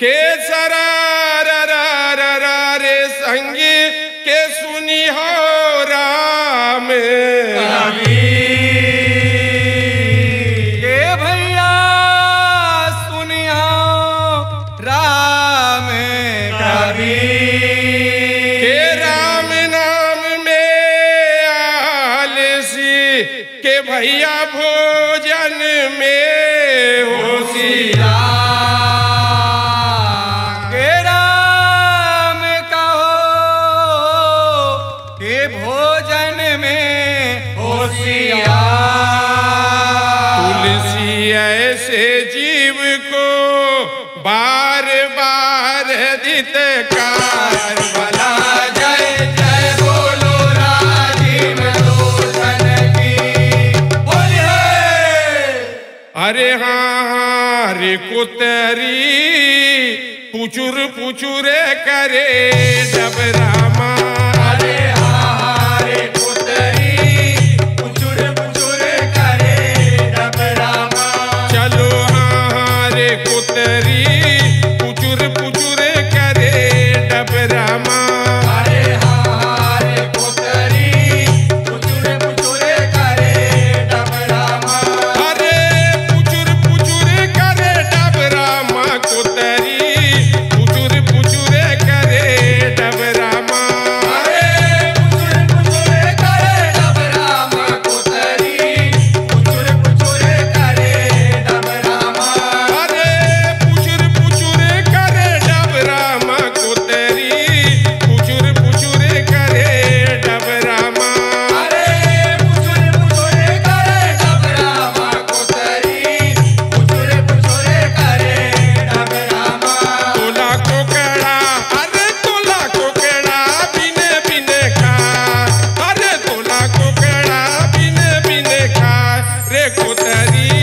के सरा रे संगी के सुनी हो राम के भैया सुनी हो राम कभी के राम नाम में आलसी के भैया भोजन में होशियार भोजन में होशियार। तुलसी ऐसे जीव को बार बार धिक्कार भला जय जय बोलो राजीव लोचन की बोलिए। अरे हाँ रे कुतरी पुचुर पुचुरे करे डबरामा रे कुतरी